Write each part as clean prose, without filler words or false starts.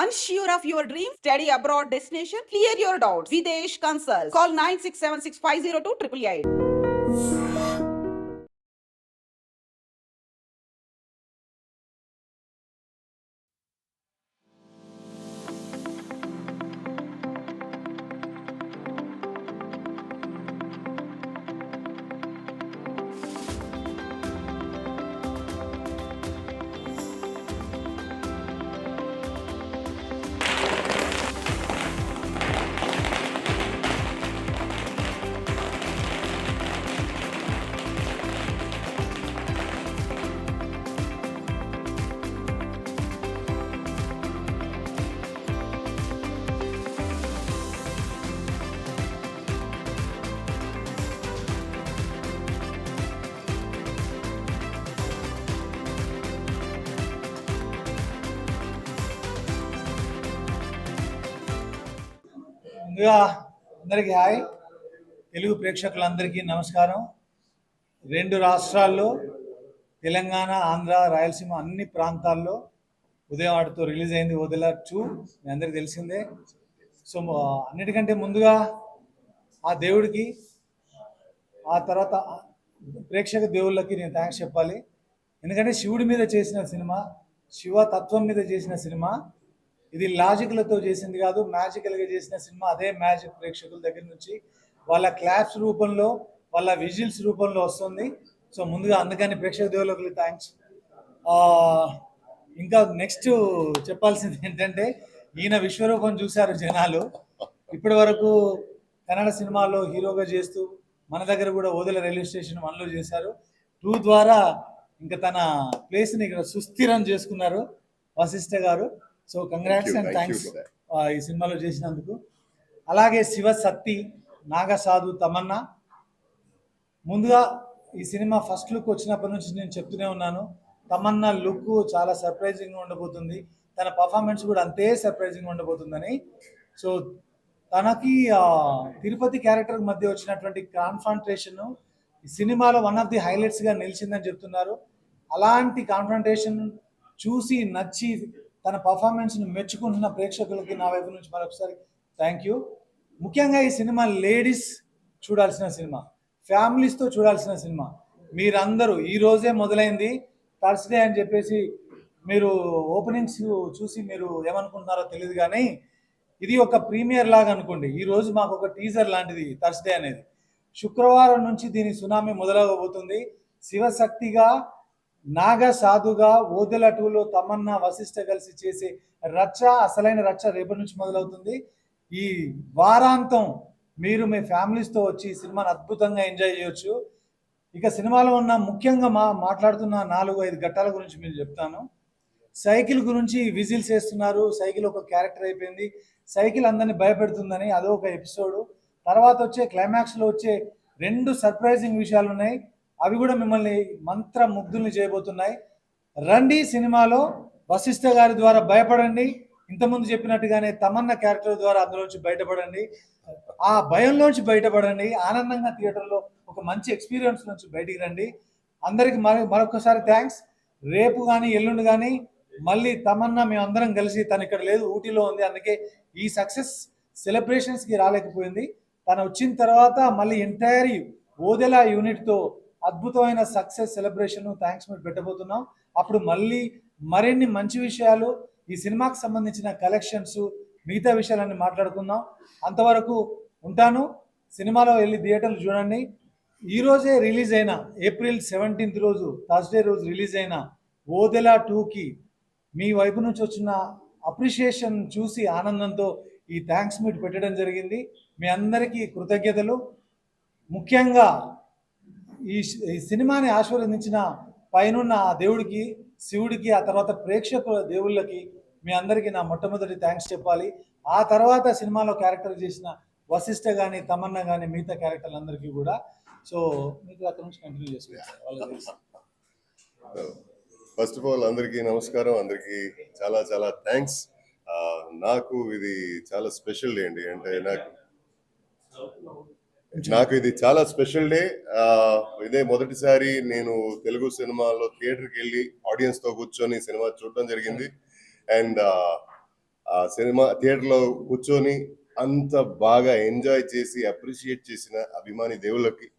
Unsure of your dream? Study abroad destination? Clear your doubts. Videsh Consult. Call 9676502888. ముందుగా అందరికీ hi. Telugu ప్రేక్షకులందరికీ నమస్కారం. 2 రాష్ట్రాల్లో తెలంగాణ, ఆంధ్ర, రాయలసీమ అన్ని ప్రాంతాల్లో ఉదయం ఆటతో రిలీజ్ అయింది ఓదెల 2. మీ అందరికీ తెలిసిందే. సో అన్నిటికంటే ముందుగా ఆ దేవుడికి, ఆ తర్వాత ప్రేక్షక దేవుళ్ళకి నేను థ్యాంక్స్ చెప్పాలి. ఎందుకంటే శివుడి మీద చేసిన సినిమా, శివ తత్వం మీద చేసిన సినిమా, ఇది లాజిక్లతో చేసింది కాదు, మ్యాజికల్గా చేసిన సినిమా. అదే మ్యాజిక్ ప్రేక్షకుల దగ్గర నుంచి వాళ్ళ క్లాప్స్ రూపంలో, వాళ్ళ విజిల్స్ రూపంలో వస్తుంది. సో ముందుగా అందుకని ప్రేక్షక దేవుళ్ళకి థ్యాంక్స్. ఇంకా నెక్స్ట్ చెప్పాల్సింది ఏంటంటే, ఈయన విశ్వరూపం చూశారు జనాలు. ఇప్పటి వరకు కన్నడ సినిమాలో హీరోగా చేస్తూ మన దగ్గర కూడా ఓదెల రైల్వే స్టేషన్ 1లో చేశారు. 2 ద్వారా ఇంకా తన ప్లేస్ని ఇక్కడ సుస్థిరం చేసుకున్నారు వశిష్ఠ గారు. సో కంగ్రాట్స్ అండ్ థ్యాంక్స్ ఈ సినిమాలో చేసినందుకు. అలాగే శివ శక్తి, నాగసాధు, తమన్నా. ముందుగా ఈ సినిమా ఫస్ట్ లుక్ వచ్చినప్పటి నుంచి నేను చెప్తూనే ఉన్నాను, తమన్నా లుక్ చాలా సర్ప్రైజింగ్గా ఉండబోతుంది, తన పర్ఫార్మెన్స్ కూడా అంతే సర్ప్రైజింగ్గా ఉండబోతుందని. సో తనకి తిరుపతి క్యారెక్టర్ మధ్య వచ్చినటువంటి కాన్ఫ్రంటేషన్ ఈ సినిమాలో వన్ ఆఫ్ ది హైలైట్స్గా నిలిచిందని చెప్తున్నారు. అలాంటి కాన్ఫ్రంటేషన్ చూసి నచ్చి తన పర్ఫార్మెన్స్ని మెచ్చుకుంటున్న ప్రేక్షకులకి నా వైపు నుంచి మరొకసారి థ్యాంక్ యూ. ముఖ్యంగా ఈ సినిమా లేడీస్ చూడాల్సిన సినిమా, ఫ్యామిలీస్తో చూడాల్సిన సినిమా. మీరందరూ ఈరోజే మొదలైంది థర్స్డే అని చెప్పేసి మీరు ఓపెనింగ్స్ చూసి మీరు ఏమనుకుంటున్నారో తెలియదు, కానీ ఇది ఒక ప్రీమియర్ లాగా అనుకోండి. ఈరోజు మాకు ఒక టీజర్ లాంటిది థర్స్డే అనేది. శుక్రవారం నుంచి దీని సునామీ మొదలవబోతుంది. శివశక్తిగా, నాగ సాధుగా, ఓదెల 2లో తమన్నా, వశిష్ఠ కలిసి చేసే రచ్చ, అసలైన రచ్చ రేపటి నుంచి మొదలవుతుంది. ఈ వారాంతం మీరు మీ ఫ్యామిలీస్తో వచ్చి ఈ సినిమాని అద్భుతంగా ఎంజాయ్ చేయొచ్చు. ఇక సినిమాలో ఉన్న ముఖ్యంగా మాట్లాడుతున్న 4-5 ఘట్టాల గురించి మీరు చెప్తాను. సైకిల్ గురించి విజిల్స్ వేస్తున్నారు, సైకిల్ ఒక క్యారెక్టర్ అయిపోయింది, సైకిల్ అందరినీ భయపెడుతుందని అదో ఒక ఎపిసోడు. తర్వాత వచ్చే క్లైమాక్స్లో వచ్చే 2 సర్ప్రైజింగ్ విషయాలు ఉన్నాయి, అవి కూడా మిమ్మల్ని మంత్ర ముగ్ధుల్ని చేయబోతున్నాయి. రండి సినిమాలో వశిష్ఠ గారి ద్వారా భయపడండి, ఇంతకుముందు చెప్పినట్టుగానే తమన్నా క్యారెక్టర్ ద్వారా అందులోంచి బయటపడండి, ఆ భయంలోంచి బయటపడండి, ఆనందంగా థియేటర్లో ఒక మంచి ఎక్స్పీరియన్స్ నుంచి బయటికి రండి. అందరికి మరొకసారి థ్యాంక్స్. రేపు కానీ ఎల్లుండి కానీ మళ్ళీ తమన్నా మేమందరం కలిసి, తను ఇక్కడ లేదు, ఊటీలో ఉంది, అందుకే ఈ సక్సెస్ సెలబ్రేషన్స్కి రాలేకపోయింది. తను వచ్చిన తర్వాత మళ్ళీ ఎంటైర్ ఓదెల యూనిట్తో అద్భుతమైన సక్సెస్ సెలబ్రేషన్ థ్యాంక్స్ మీరు పెట్టబోతున్నాం. అప్పుడు మళ్ళీ మరిన్ని మంచి విషయాలు, ఈ సినిమాకి సంబంధించిన కలెక్షన్స్, మిగతా విషయాలన్నీ మాట్లాడుకుందాం. అంతవరకు ఉంటాను. సినిమాలో వెళ్ళి థియేటర్లు చూడండి. ఈరోజే రిలీజ్ అయిన ఏప్రిల్ 17th రోజు, థర్స్డే రోజు రిలీజ్ అయిన ఓదెల 2కి మీ వైపు నుంచి వచ్చిన అప్రిషియేషన్ చూసి ఆనందంతో ఈ థ్యాంక్స్ మీట్ పెట్టడం జరిగింది. మీ అందరికీ కృతజ్ఞతలు. ముఖ్యంగా ఈ సినిమాని ఆశీర్వదించిన పైనున్న ఆ దేవుడికి, శివుడికి, ఆ తర్వాత ప్రేక్షకుల దేవుళ్ళకి మీ అందరికీ నా మొట్టమొదటి థ్యాంక్స్ చెప్పాలి. ఆ తర్వాత సినిమాలో క్యారెక్టర్ చేసిన వశిష్ఠ కానీ, తమన్నా కానీ, మిగతా క్యారెక్టర్లందరికీ కూడా. సో మీకు అక్కడ నుంచి కంటిన్యూ చేసుకోవాలి. ఫస్ట్ ఆఫ్ ఆల్ అందరికీ నమస్కారం, అందరికీ చాలా చాలా థ్యాంక్స్. నాకు ఇది చాలా స్పెషల్ డే అండి. అంటే నాకు ఇది చాలా స్పెషల్ డే. ఇదే మొదటిసారి నేను తెలుగు సినిమాలో థియేటర్కి వెళ్ళి ఆడియన్స్ తో కూర్చొని సినిమా చూడటం జరిగింది. అండ్ సినిమా థియేటర్లో కూర్చొని అంత బాగా ఎంజాయ్ చేసి అప్రిషియేట్ చేసిన అభిమాని దేవుళ్ళకి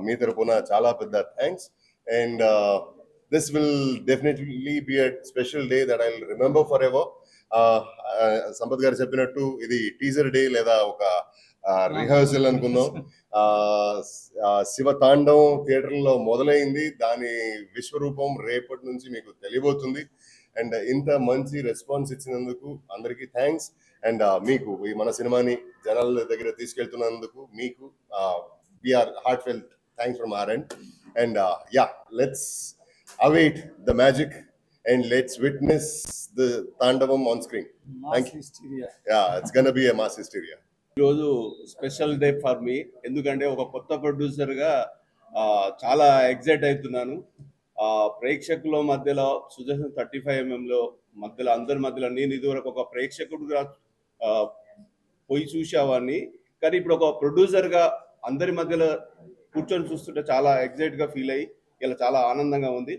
మీ తరపున చాలా పెద్ద thanks. And this will definitely be a special day that I will remember for ever. Sampath గారు చెప్పినట్టు ఇది టీజర్ డే లేదా ఒక రిహర్సల్ అనుకుందాం. శివ తాండవం థియేటర్లో మొదలైంది, దాని విశ్వరూపం రేపటి నుంచి మీకు తెలియబోతుంది. అండ్ ఇంత మంచి రెస్పాన్స్ ఇచ్చినందుకు అందరికీ థ్యాంక్స్. అండ్ మీకు ఈ మన సినిమాని జనాల దగ్గర తీసుకెళ్తున్నందుకు మీకు we are heartfelt thanks from our end. And let's await the magic and let's witness the Tandavam on screen. Thank you. Yeah, it's gonna be a mass hysteria. ఈరోజు స్పెషల్ డే ఫర్ మీ, ఎందుకంటే ఒక కొత్త ప్రొడ్యూసర్గా చాలా excite అవుతున్నాను. ప్రేక్షకుల మధ్యలో Sudarshan 35mm మధ్యలో అందరి మధ్యలో నేను ఇదివరకు ఒక ప్రేక్షకుడుగా పోయి చూసేవాడిని, కానీ ఇప్పుడు ఒక ప్రొడ్యూసర్గా అందరి మధ్యలో కూర్చొని చూస్తుంటే చాలా ఎగ్జైట్గా ఫీల్ అయ్యి ఇలా చాలా ఆనందంగా ఉంది.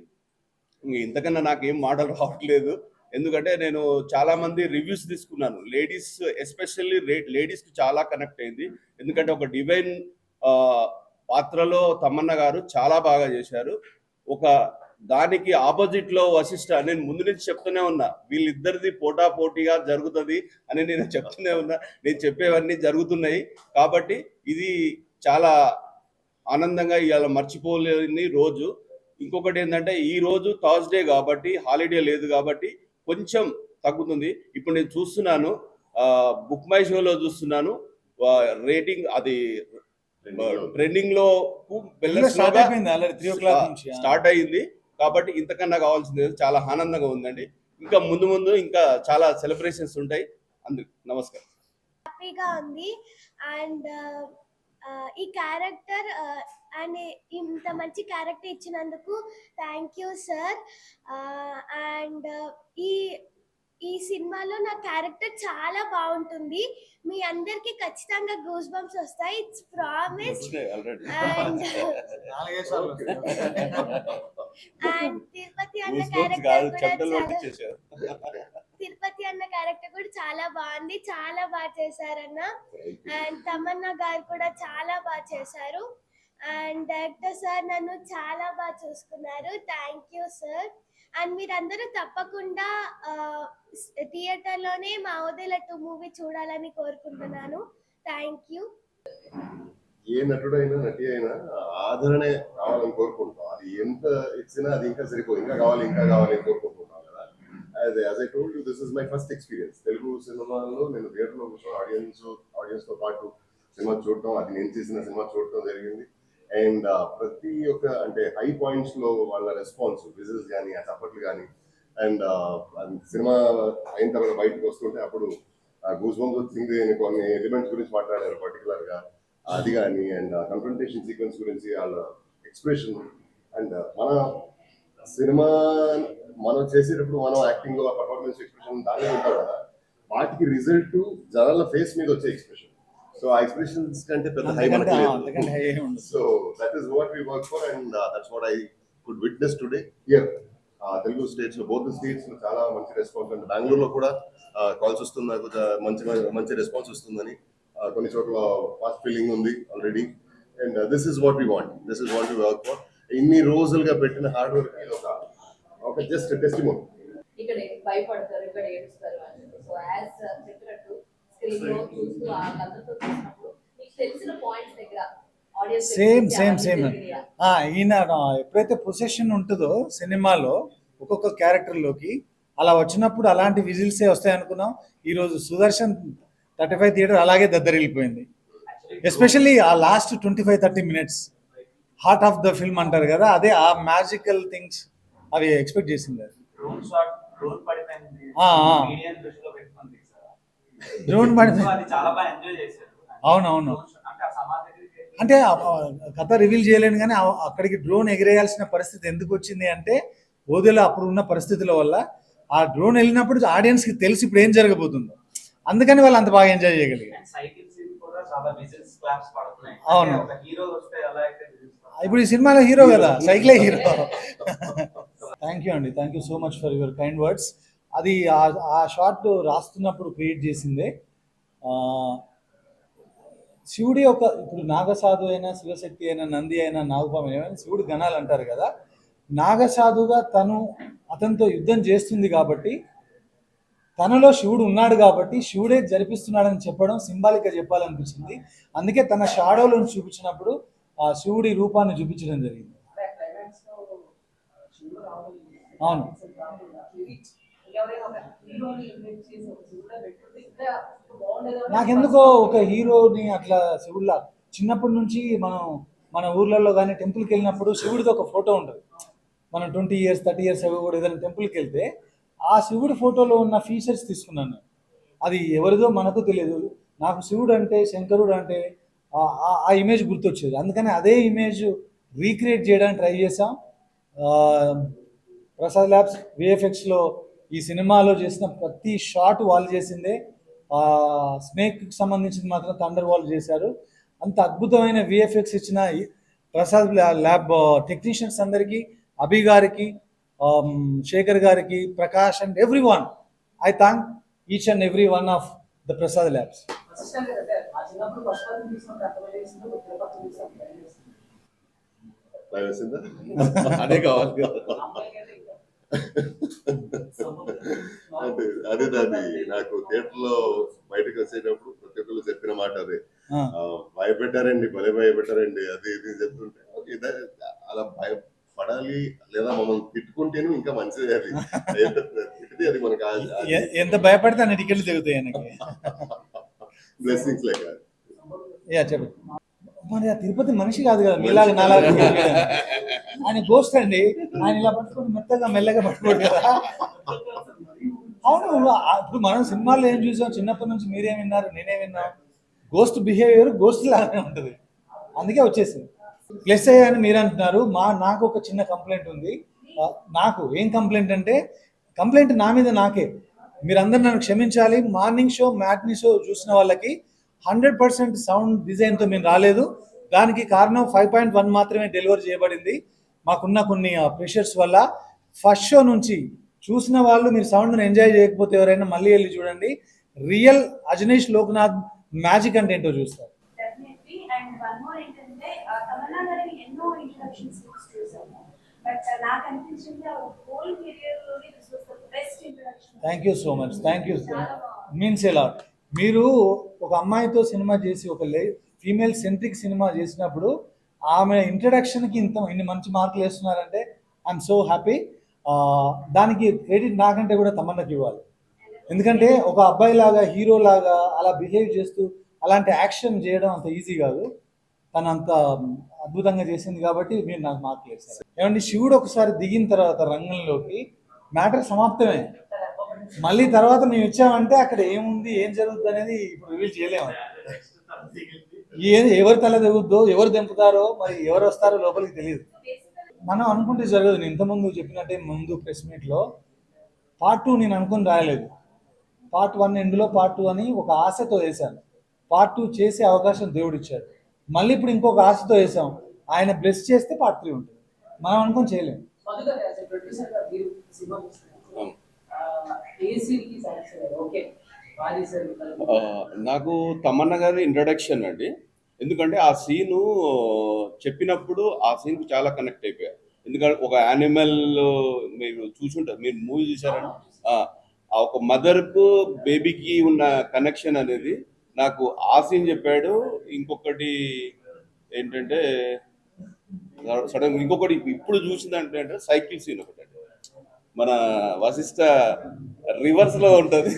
ఇంతకన్నా నాకేం మాటలు రావట్లేదు, ఎందుకంటే నేను చాలా మంది రివ్యూస్ తీసుకున్నాను. లేడీస్ ఎస్పెషల్లీ లేడీస్కి చాలా కనెక్ట్ అయింది, ఎందుకంటే ఒక డివైన్ పాత్రలో తమన్నా గారు చాలా బాగా చేశారు. ఒక దానికి ఆపోజిట్ లో వశిష్ఠ, నేను ముందు నుంచి చెప్తూనే ఉన్నా వీళ్ళిద్దరిది పోటాపోటీగా జరుగుతుంది అని నేను చెప్తూనే ఉన్నా. నేను చెప్పేవన్నీ జరుగుతున్నాయి కాబట్టి ఇది చాలా ఆనందంగా ఇవాళ మర్చిపోలేని రోజు. ఇంకొకటి ఏంటంటే ఈ రోజు థర్స్డే కాబట్టి హాలిడే లేదు కాబట్టి కొంచెం తగ్గుతుంది. ఇప్పుడు నేను చూస్తున్నాను బుక్ మై షోలో చూస్తున్నాను రేటింగ్ అది ట్రెండింగ్ లో స్టార్ట్ అయింది కాబట్టి ఇంతకన్నా కావాల్సింది చాలా ఆనందంగా ఉందండి. ఇంకా ముందు ముందు ఇంకా చాలా సెలబ్రేషన్స్ ఉంటాయి. అందుకు నమస్కారం. హ్యాపీగా ఉంది అండ్ ఈ క్యారెక్టర్ అండ్ ఇంత మంచి క్యారెక్టర్ ఇచ్చినందుకు థ్యాంక్ యూ సార్. అండ్ ఈ సినిమాలో నా క్యారెక్టర్ చాలా బాగుంటుంది, మీ అందరికి ఖచ్చితంగా గూస్ బంప్స్ వస్తాయి, ఇట్స్ ప్రామిస్. అండ్ తిరుపతి అన్న క్యారెక్టర్ కూడా చాలా బాగుంది, చాలా బాగా చేశారన్న. అండ్ తమన్నా గారు కూడా చాలా బాగా చేశారు. అండ్ డైరెక్టర్ సార్ నన్ను చాలా బాగా చూసుకున్నారు, థ్యాంక్ యూ సార్. అండ్ మీరందరూ తప్పకుండా థియేటర్లోనే మా ఓదేల 2 మూవీ చూడాలని కోరుకుంటున్నాను. Thank you. ఏ నటుడైనా నటి అయినా ఆదరణ కావాలని కోరుకుంటాం. అది ఎంత ఇచ్చినా అది ఇంకా సరిపో, ఇంకా కావాలి అని కోరుకుంటున్నాం కదా. As I told you, this is my first experience. Telugu సినిమాలో నేను థియేటర్లో కూర్చొని ఆడియన్స్తో పాటు సినిమా చూడటం, అది నేను చేసిన సినిమా చూడటం జరిగింది. అండ్ ప్రతి ఒక్క అంటే హై పాయింట్స్ లో వాళ్ళ రెస్పాన్స్, విజిల్స్ కానీ ఆ చప్పట్లు కానీ, అండ్ సినిమా అయిన తర్వాత బయటకు వస్తుంటే అప్పుడు గూస్ బంప్స్ వచ్చింది అని కొన్ని ఎలిమెంట్స్ గురించి మాట్లాడారు పర్టికులర్ గా, అది కానీ అండ్ కన్ఫ్రంటేషన్ సీక్వెన్స్ గురించి వాళ్ళ ఎక్స్ప్రెషన్. అండ్ మన సినిమా మనం చేసేటప్పుడు మనం యాక్టింగ్ పర్ఫార్మెన్స్ ఎక్స్ప్రెషన్ దాని ఉంటాం కదా, వాటికి రిజల్ట్ జనాల ఫేస్ మీద వచ్చే expression. So our expressions can't be the high one. So that is what we work for, and that's what I could witness today here. Telugu states lo both the states lo chala manchi response, and Bangalore lo kuda calls ostunda manchi response ostundani konni chotla fast feeling undi already. And this is what we want, this is what we work for. Inni రోజులుగా పెట్టిన hard work ఇది ఒక just testimony. ఇక్కడ భయపడతారు, ఇక్కడ ఏడుస్తారు. So as చెప్పినట్టు same ఈయన ఎప్పుడైతే పొసెషన్ ఉంటుందో సినిమాలో ఒక్కొక్క క్యారెక్టర్ లోకి అలా వచ్చినప్పుడు అలాంటి విజిల్సే వస్తాయి అనుకున్నాం. ఈరోజు సుదర్శన్ 35 థియేటర్ అలాగే దద్దరిల్లిపోయింది. ఎస్పెషల్లీ ఆ last 25-30 minutes heart of the film అంటారు కదా, అదే ఆ మ్యాజికల్ థింగ్స్ అవి ఎక్స్పెక్ట్ చేసింది. డ్రోన్ అవునవును, అంటే కథ రివీల్ చేయలేను కానీ అక్కడికి డ్రోన్ ఎగిరేయాల్సిన పరిస్థితి ఎందుకు వచ్చింది అంటే ఓదేలో అప్పుడు ఉన్న పరిస్థితుల వల్ల ఆ డ్రోన్ వెళ్ళినప్పుడు ఆడియన్స్ కి తెలిసి ఇప్పుడు ఏం జరగబోతుందో, అందుకని వాళ్ళు అంత బాగా ఎంజాయ్ చేయగలిగారు. అవును, ఇప్పుడు ఈ సినిమాలో హీరో కదా, సైకిలే హీరో. థ్యాంక్ యూ అండి, thank you so much for your kind words. అది ఆ షార్ట్ రాస్తున్నప్పుడు క్రియేట్ చేసిందే. శివుడి యొక్క ఇప్పుడు నాగసాధు అయినా శివశక్తి అయినా నంది అయినా నాగపాము అయినా శివుడు గణాలు అంటారు కదా. నాగసాధుగా అతనితో యుద్ధం చేస్తుంది కాబట్టి తనలో శివుడు ఉన్నాడు కాబట్టి శివుడే జరిపిస్తున్నాడని చెప్పడం సింబాలిక్గా చెప్పాలనిపించింది. అందుకే తన షాడోలను చూపించినప్పుడు ఆ శివుడి రూపాన్ని చూపించడం జరిగింది. అవును, నాకెందుకో ఒక హీరోని అట్లా శివుడిలా చిన్నప్పటి నుంచి మన ఊర్లలో కానీ టెంపుల్కి వెళ్ళినప్పుడు శివుడితో ఒక ఫోటో ఉంటుంది. మనం 20 years 30 years కూడా ఏదైనా టెంపుల్కి వెళ్తే ఆ శివుడి ఫోటోలో ఉన్న ఫీచర్స్ తీసుకున్నాను. అది ఎవరిదో మనకు తెలియదు. నాకు శివుడు అంటే శంకరుడు అంటే ఆ ఇమేజ్ గుర్తొచ్చేది. అందుకని అదే ఇమేజ్ రీక్రియేట్ చేయడానికి ట్రై చేసాం. ప్రసాద్ ల్యాబ్స్ విఎఫ్ఎక్స్లో ఈ సినిమాలో చేసిన ప్రతి షాట్ వాళ్ళు చేసిందే. స్నేక్కి సంబంధించింది మాత్రం థండర్ వాళ్ళు చేశారు. అంత అద్భుతమైన విఎఫ్ఎక్స్ ఇచ్చిన ప్రసాద్ ల్యాబ్ టెక్నీషియన్స్ అందరికీ, అభి గారికి, శేఖర్ గారికి, Prakash and every one, I thank each and every one of the Prasad labs. అదే కావాలి. అదే దాన్ని నాకు థియేటర్ లో బయటకు వచ్చేటప్పుడు ప్రతి ఒక్కరు చెప్పిన మాట అదే, భయపెట్టారండి, భయపెట్టారండి, అది ఇది చెప్తుంటే అలా భయపడాలి లేదా మమ్మల్ని తిట్టుకుంటేనే ఇంకా మంచిది. అది తిట్టితే అది మనకు ఎంత భయపడితే అన్ని టికెట్లు తిరుగుతాయి ఆయనకి. బ్లెస్సింగ్స్ లేక. చెప్పండి. మరి ఆ తిరుపతి మనిషి కాదు కదా మీలాగా నాలాగా. ఆయన గోస్ట్ అండి. ఆయన ఇలా పట్టుకొని మెల్లగా పట్టుకోడు కదా. అవును, ఇప్పుడు మనం సినిమాల్లో ఏం చూసాం, చిన్నప్పటి నుంచి మీరేం విన్నారు, నేనే విన్నాం. గోస్ట్ బిహేవియర్ గోస్ట్ లాగానే ఉంటుంది. అందుకే వచ్చేసింది. ప్లస్ అయ్యాని మీరు అంటున్నారు. నాకు ఒక చిన్న కంప్లైంట్ ఉంది. నాకు ఏం కంప్లైంట్ అంటే, కంప్లైంట్ నా మీద నాకే. మీరందరూ నన్ను క్షమించాలి. మార్నింగ్ షో మ్యాట్నీ షో చూసిన వాళ్ళకి 100% సౌండ్ డిజైన్తో మేము రాలేదు. దానికి కారణం 5.1 మాత్రమే డెలివర్ చేయబడింది. మాకున్న కొన్ని ప్రెషర్స్ వల్ల. ఫస్ట్ షో నుంచి చూసిన వాళ్ళు మీరు సౌండ్ని ఎంజాయ్ చేయకపోతే ఎవరైనా మళ్ళీ వెళ్ళి చూడండి. రియల్ అజనీష్ లోక్నాథ్ మ్యాజిక్ అంటే ఏంటో చూస్తారు. Thank you so much. Thank you. Means ఎలా మీరు ఒక అమ్మాయితో సినిమా చేసి ఒక ఫీమేల్ సెంట్రిక్ సినిమా చేసినప్పుడు ఆమె ఇంట్రడక్షన్కి ఇన్ని మంచి మార్కులు వేస్తున్నారంటే ఐఎమ్ సో హ్యాపీ. దానికి క్రెడిట్ నాకంటే కూడా తమన్నకి ఇవ్వాలి. ఎందుకంటే ఒక అబ్బాయి లాగా హీరో లాగా అలా బిహేవ్ చేస్తూ అలాంటి యాక్షన్ చేయడం అంత ఈజీ కాదు. తను అంత అద్భుతంగా చేసింది కాబట్టి మీరు నాకు మార్కులు వేస్తారు. ఏమంటే శివుడు ఒకసారి దిగిన తర్వాత రంగంలోకి మ్యాటర్ సమాప్తమే. మళ్ళీ తర్వాత మేము ఇచ్చామంటే అక్కడ ఏముంది ఏం జరుగుతుంది అనేది ఇప్పుడు రివీల్ చేయలేము. ఎవరు తల దిగుద్దో ఎవరు దింపుతారో మరి ఎవరు వస్తారో లోపలికి తెలియదు. మనం అనుకుంటే జరగదు. నేను ఇంతకుముందు చెప్పినట్టే ముందు ప్రెస్ మీట్లో పార్ట్ 2 నేను అనుకుని రాయలేదు. పార్ట్ 1 ఎండ్లో పార్ట్ 2 అని ఒక ఆశతో వేశాను. పార్ట్ 2 చేసే అవకాశం దేవుడు ఇచ్చాడు. మళ్ళీ ఇప్పుడు ఇంకొక ఆశతో వేసాం. ఆయన బ్లెస్ చేస్తే పార్ట్ 3 ఉంటుంది. మనం అనుకుని చేయలేము. నాకు తమన్నా గారి ఇంట్రడక్షన్ అండి. ఎందుకంటే ఆ సీను చెప్పినప్పుడు ఆ సీన్కి చాలా కనెక్ట్ అయిపోయారు. ఎందుకంటే ఒక యానిమల్ మీరు చూసుంటారు, మీరు మూవీ చూసారండి. ఆ ఒక మదర్కు బేబీకి ఉన్న కనెక్షన్ అనేది నాకు ఆ సీన్ చెప్పాడు. ఇంకొకటి ఏంటంటే సడన్ ఇంకొకటి ఇప్పుడు చూసిందంటే సైకిల్ సీన్ ఒకటి అండి. మన వశిష్ఠ రివర్స్ లో ఉంటది,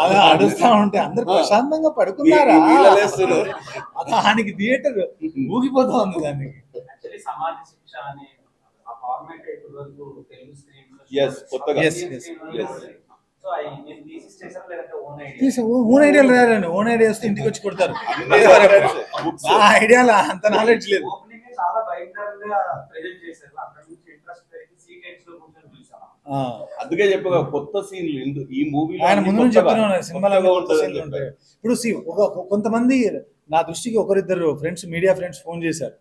అలా అడుస్తా ఉంటే అందరు ప్రశాంతంగా పడుకున్నారా, దానికి థియేటర్ ఊగిపోతా ఉంది. దానికి ఓన్ ఐడియాలు రారండి. ఓన్ ఐడియా వస్తే ఇంటికి వచ్చి కొడతారు. ఆ ఐడియాలో అంత నాలెడ్జ్ లేదు. అందుకే చెప్పగా కొత్త సీన్లు ఈ మూవీలో ఆయన ముందు నుంచి చెప్తున్నాను సినిమాలో ఉంటాయి. ఇప్పుడు కొంతమంది నా దృష్టికి ఒకరిద్దరు ఫ్రెండ్స్, మీడియా ఫ్రెండ్స్ ఫోన్ చేశారు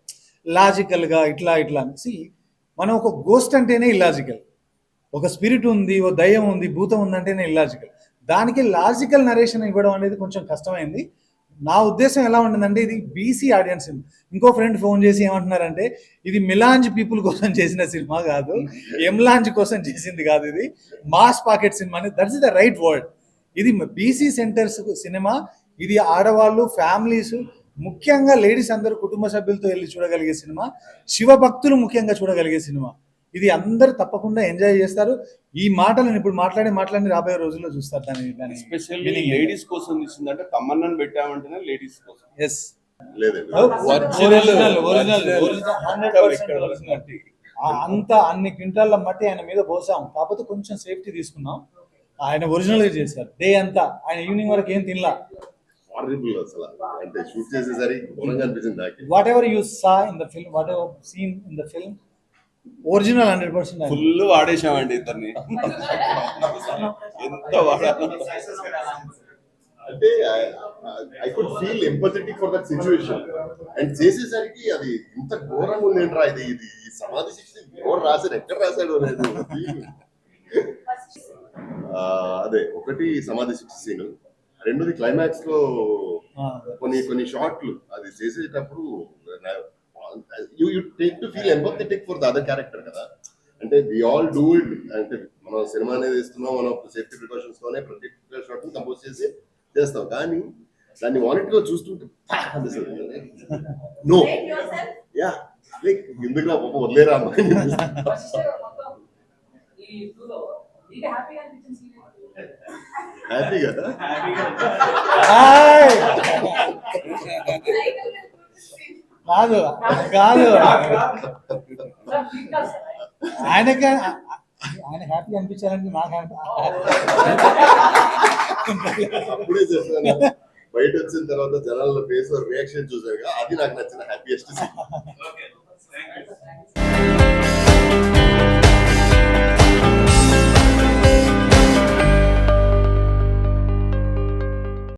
లాజికల్ గా ఇట్లా అని. మనం ఒక గోస్ట్ అంటేనే ఇల్లాజికల్. ఒక స్పిరిట్ ఉంది, ఓ దయ్యం ఉంది, భూతం ఉందంటేనే ఇల్లాజికల్. దానికి లాజికల్ నరేషన్ ఇవ్వడం అనేది కొంచెం కష్టమైంది. నా ఉద్దేశం ఎలా ఉంటుందంటే ఇది బీసీ ఆడియన్స్. ఇంకో ఫ్రెండ్ ఫోన్ చేసి ఏమంటున్నారంటే ఇది మిలాంజ్ పీపుల్ కోసం చేసిన సినిమా కాదు, ఎంలాంజ్ కోసం చేసింది కాదు, ఇది మాస్ పాకెట్ సినిమా అని. That's the right word. ఇది బీసీ సెంటర్స్ సినిమా. ఇది ఆడవాళ్ళు, ఫ్యామిలీస్, ముఖ్యంగా లేడీస్ అందరూ కుటుంబ సభ్యులతో వెళ్ళి చూడగలిగే సినిమా, శివభక్తులు ముఖ్యంగా చూడగలిగే సినిమా. ఇది అందరు తప్పకుండా ఎంజాయ్ చేస్తారు. ఈ మాటలను ఇప్పుడు మాట్లాడి రాబోయే రోజుల్లో చూస్తారు. దాని ఎస్పెషల్లీ లేడీస్ కోసం తీసిందంటే తమన్నాను పెట్టామంటేనే లేడీస్ కోసం. ఎస్, లేదండి. అంత అన్ని క్వింటాల మట్టి ఆయన మీద పోసాం. కాకపోతే కొంచెం సేఫ్టీ తీసుకున్నాం. ఆయన ఒరిజినల్ గా చేశారు. డే అంతా ఆయన ఈవినింగ్ వరకు ఏం తినలా. హారిబుల్ అసలు, అంటే షూట్ చేసేసరికి ఘోరంగా అనిపించింది నాకు. Whatever you saw in the film, whatever seen in the film, original 100%. Full వాడేసామండి ఇద్దరిని. ఎంత వాడాలి అంటే I could feel empathetic for that situation. And చేసేసరికి అది ఇంత ఘోరంగా ఉంది ఏంట్రా, ఇది ఈ సమాధి శిక్ష ఎవరు రాశారు, ఎక్కడ రాశాడు అనేది. అదే ఒకటి సమాధి శిక్ష సీన్, రెండోది క్లైమాక్స్ లో కొన్ని షాట్లు అది చేసేటప్పుడు you take to feel empathetic for the other character కదా. అంటే we all do it. అంటే మనం సినిమా అనేది ఇస్తున్నాం, మనం సేఫ్టీ ప్రికాషన్స్ తోనే ప్రతి షాట్ ని కంపోజ్ చేసి చేస్తాం, కానీ దాన్ని వాలంటీర్ గా చూస్తుంటే నో యా లైక్ ఎందుకు వదిలేరా హ్యాపీ కదా. కాదు ఆయన హ్యాపీ అనిపించాలంటే నాకు అప్పుడే చెప్పాను, బయట వచ్చిన తర్వాత జనాల ఫేస్ రియాక్షన్ చూసారుగా, అది నాకు నచ్చిన హ్యాపీయెస్ట్ సీన్.